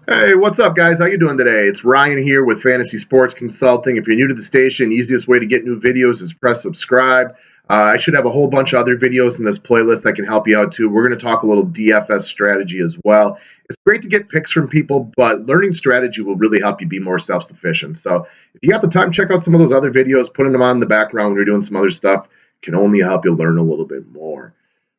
Hey, what's up, guys? How you doing today? It's Ryan here with Fantasy Sports Consulting. If you're new to the station, easiest way to get new videos is press subscribe. I should have a whole bunch of other videos in this playlist that can help you out too. We're going to talk a little DFS strategy as well. It's great to get picks from people, but learning strategy will really help you be more self-sufficient. So if you got the time, check out some of those other videos. Putting them on in the background when you're doing some other stuff can only help you learn a little bit more.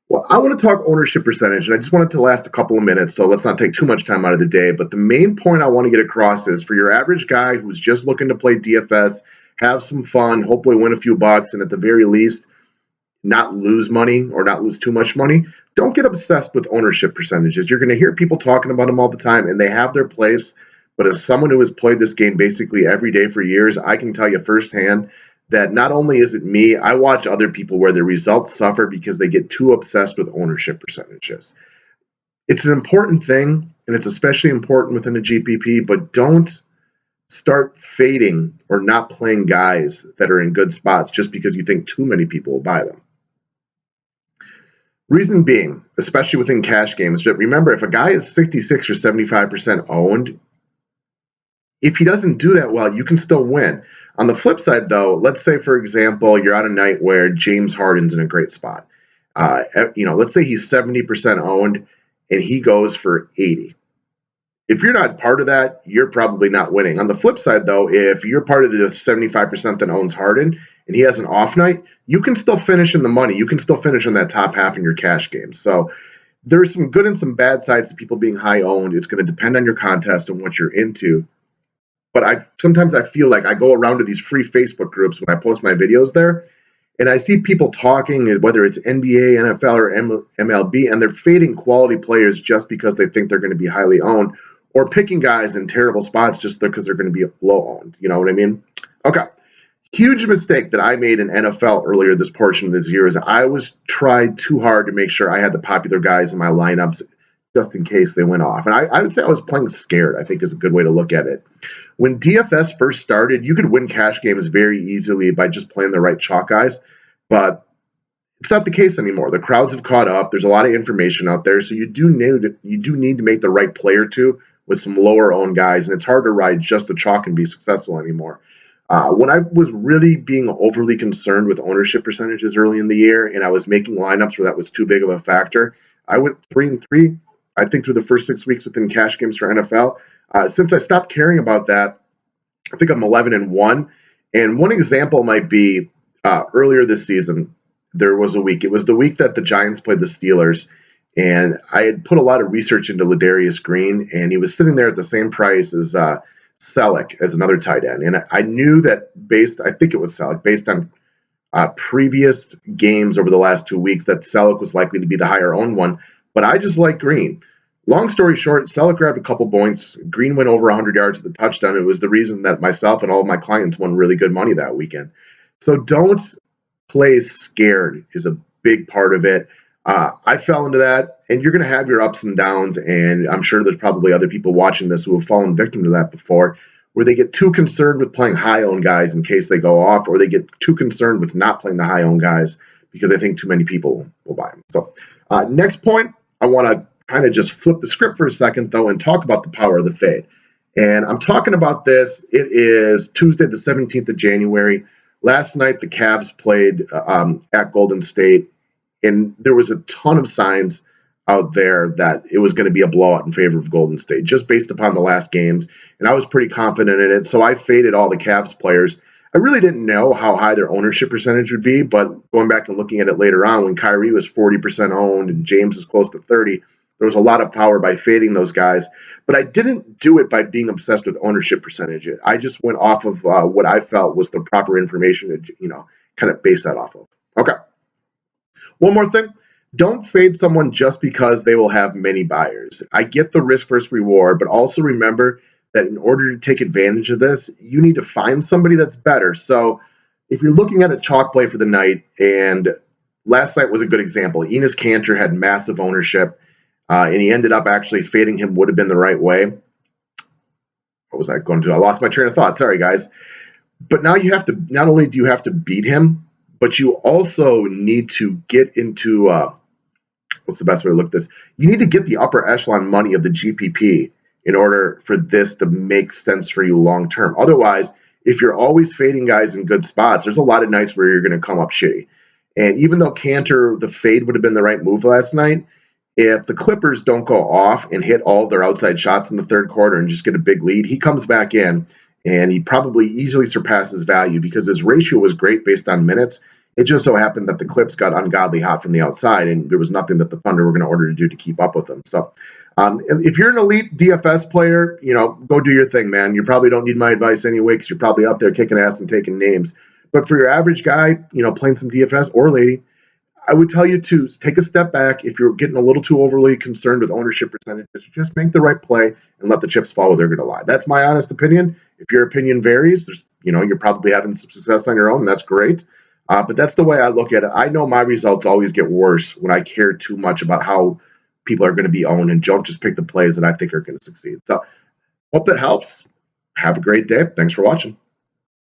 Well, I want to talk ownership percentage, and I just want it to last a couple of minutes, so let's not take too much time out of the day. But the main point I want to get across is for your average guy who's just looking to play DFS, have some fun, hopefully win a few bucks, and at the very least, not lose money or not lose too much money, don't get obsessed with ownership percentages. You're going to hear people talking about them all the time, and they have their place. But as someone who has played this game basically every day for years, I can tell you firsthand that not only is it me, I watch other people where their results suffer because they get too obsessed with ownership percentages. It's an important thing, and it's especially important within a GPP, but don't start fading or not playing guys that are in good spots just because you think too many people will buy them. Reason being, especially within cash games, that remember, if a guy is 66 or 75% owned, if he doesn't do that well, you can still win. On the flip side, though, let's say, for example, you're on a night where James Harden's in a great spot. Let's say he's 70% owned and he goes for 80. If you're not part of that, you're probably not winning. On the flip side, though, if you're part of the 75% that owns Harden and he has an off night, you can still finish in the money. You can still finish in that top half in your cash games. So there's some good and some bad sides to people being high owned. It's going to depend on your contest and what you're into. But sometimes I feel like I go around to these free Facebook groups when I post my videos there, and I see people talking, whether it's NBA, NFL, or MLB, and they're fading quality players just because they think they're going to be highly owned, or picking guys in terrible spots just because they're going to be low owned. You know what I mean? Okay. Huge mistake that I made in NFL earlier this portion of this year is I was tried too hard to make sure I had the popular guys in my lineups just in case they went off. And I would say I was playing scared, I think is a good way to look at it. When DFS first started, you could win cash games very easily by just playing the right chalk guys, but it's not the case anymore. The crowds have caught up. There's a lot of information out there, so you do need to make the right play or two with some lower owned guys, and it's hard to ride just the chalk and be successful anymore. When I was really being overly concerned with ownership percentages early in the year, and I was making lineups where that was too big of a factor, I went 3-3. I think through the first 6 weeks within cash games for NFL. Since I stopped caring about that, I think I'm 11-1. And one example might be earlier this season, there was a week. It was the week that the Giants played the Steelers, and I had put a lot of research into Ladarius Green, and he was sitting there at the same price as Selleck as another tight end. And I knew that I think it was Selleck, based on previous games over the last 2 weeks, that Selleck was likely to be the higher owned one. But I just like Green. Long story short, Selleck grabbed a couple points. Green went over 100 yards at the touchdown. It was the reason that myself and all of my clients won really good money that weekend. So don't play scared is a big part of it. I fell into that, and you're going to have your ups and downs, and I'm sure there's probably other people watching this who have fallen victim to that before, where they get too concerned with playing high-owned guys in case they go off, or they get too concerned with not playing the high-owned guys because they think too many people will buy them. So next point, I want to kind of just flip the script for a second, though, and talk about the power of the fade. And I'm talking about this. It is Tuesday, the 17th of January. Last night, the Cavs played at Golden State, and there was a ton of signs out there that it was going to be a blowout in favor of Golden State, just based upon the last games. And I was pretty confident in it, so I faded all the Cavs players. I really didn't know how high their ownership percentage would be, but going back and looking at it later on, when Kyrie was 40% owned and James is close to 30%, there was a lot of power by fading those guys. But I didn't do it by being obsessed with ownership percentage. I just went off of what I felt was the proper information to, kind of base that off of. Okay. One more thing. Don't fade someone just because they will have many buyers. I get the risk versus reward, but also remember that in order to take advantage of this, you need to find somebody that's better. So if you're looking at a chalk play for the night, and last night was a good example. Enes Kanter had massive ownership, and he ended up actually fading him would have been the right way. What was I going to do? I lost my train of thought. Sorry, guys. But now you have to, not only do you have to beat him, but you also need to get into, what's the best way to look at this? You need to get the upper echelon money of the GPP in order for this to make sense for you long term. Otherwise, if you're always fading guys in good spots, there's a lot of nights where you're going to come up shitty. And even though Cantor, the fade would have been the right move last night, if the Clippers don't go off and hit all of their outside shots in the third quarter and just get a big lead, he comes back in and he probably easily surpasses value because his ratio was great based on minutes. It just so happened that the Clips got ungodly hot from the outside, and there was nothing that the Thunder were going to order to do to keep up with them. So, if you're an elite DFS player, go do your thing, man. You probably don't need my advice anyway because you're probably out there kicking ass and taking names. But for your average guy, playing some DFS or lady, I would tell you to take a step back. If you're getting a little too overly concerned with ownership percentages, just make the right play and let the chips fall where they're going to lie. That's my honest opinion. If your opinion varies, you're probably having some success on your own, and that's great. But that's the way I look at it. I know my results always get worse when I care too much about how people are going to be owned and don't just pick the plays that I think are going to succeed. So, hope that helps. Have a great day. Thanks for watching.